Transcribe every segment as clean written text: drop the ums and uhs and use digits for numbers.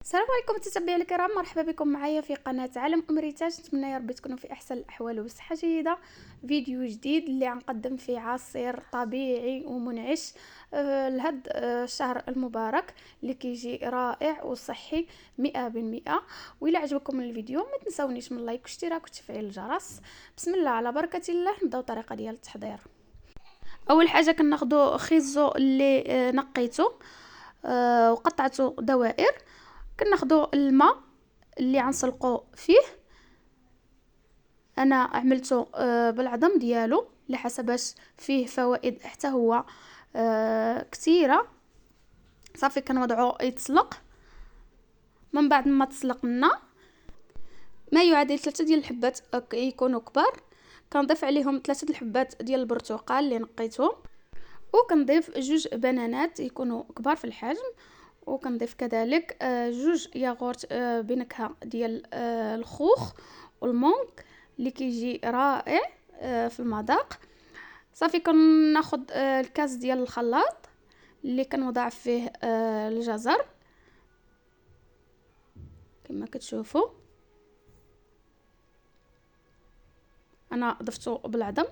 السلام عليكم متابعينا الكرام، مرحبا بكم معايا في قناه عالم امريتاج. نتمنى يا ربي تكونوا في احسن الاحوال وبصحه جيده. فيديو جديد اللي غنقدم فيه عصير طبيعي ومنعش لهاد الشهر المبارك اللي كيجي رائع وصحي 100%. وإلا عجبكم الفيديو ما تنسونيش من لايك واشتراك وتفعيل الجرس. بسم الله على بركه الله، نبداو الطريقه ديال التحضير. اول حاجه كناخذوا خيزو اللي نقيته وقطعته دوائر. كناخذوا الماء اللي غنسلقوا فيه. انا عملته بالعظم ديالو لحسباش فيه فوائد حتى هو كثيره. صافي كنوضعو يتسلق. من بعد ما تسلق لنا ما يعادل 3 ديال الحبات يكونوا كبار، كنضيف عليهم 3 الحبات ديال البرتقال اللي نقيتهم، وكنضيف 2 بنانات يكونوا كبار في الحجم، وكنضيف كذلك 2 ياغورت بنكهه ديال الخوخ والمونغ اللي كيجي رائع في المذاق. صافي كناخذ الكاس ديال الخلاط اللي كنوضع فيه الجزر كما كتشوفوا. انا ضفته بالعظم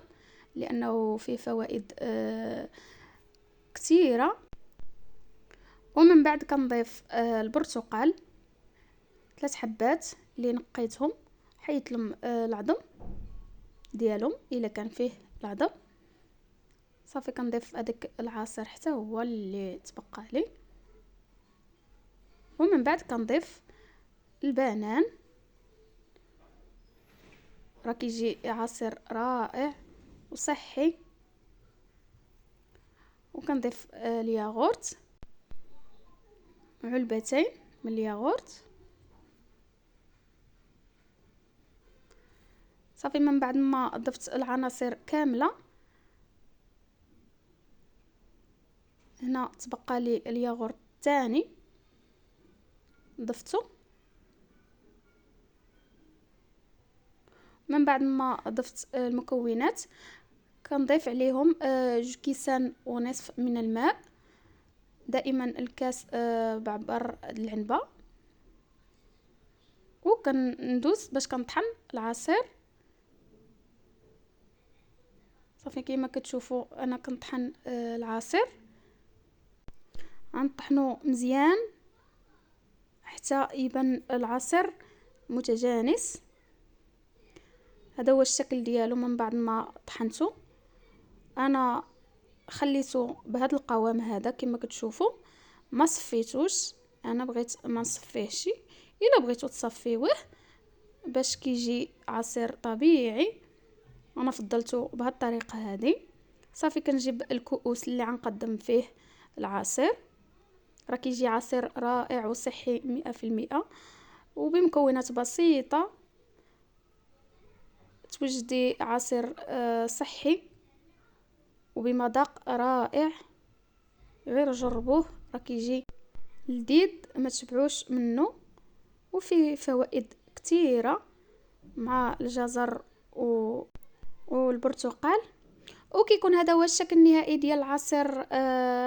لانه فيه فوائد كثيره. ومن بعد كنضيف البرتقال 3 حبات اللي نقيتهم، حيت لهم العظم ديالهم الا كان فيه العظم. صافي كنضيف هذاك العصير حتى هو اللي تبقى لي، ومن بعد كنضيف البنان. راه كيجي عصير رائع وصحي. وكنضيف الياغورت، علبتين من الياغورت. صافي من بعد ما ضفت العناصر كامله، هنا تبقى لي الياغورت الثاني ضفته. من بعد ما ضفت المكونات كنضيف عليهم 2 كيسان ونصف من الماء، دائما الكاس بعبر العنبه، وكندوز باش كنطحن العصير. صافي كيما كتشوفوا انا كنطحن العصير، غنطحنو مزيان حتى يبان العصير متجانس. هذا هو الشكل ديالو. من بعد ما طحنته انا خليته بهذا القوام هذا كما كتشوفوا، ما صفيتوش. انا بغيت ما نصفيهش، الا بغيتو تصفيوه باش كيجي عصير طبيعي انا فضلته بهذه الطريقه هذه. صافي كنجيب الكؤوس اللي غنقدم فيه العصير. راه كيجي عصير رائع وصحي 100%، وبمكونات بسيطه توجدي عصير صحي وبمذاق رائع. غير جربوه، راه كيجي لذيذ ما تشبعوش منه، وفيه فوائد كثيره مع الجزر والبرتقال. وكيكون هذا هو الشكل النهائي ديال عصير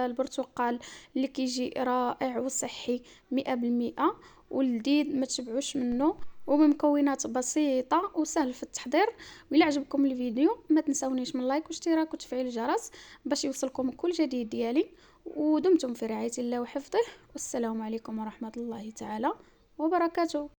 البرتقال اللي كيجي رائع وصحي 100% ولذيذ ما تشبعوش منه، وبمكونات بسيطه وسهل في التحضير. وإلا عجبكم الفيديو ما تنسونيش من لايك واشتراك وتفعيل الجرس باش يوصلكم كل جديد ديالي. ودمتم في رعايه الله وحفظه، والسلام عليكم ورحمه الله تعالى وبركاته.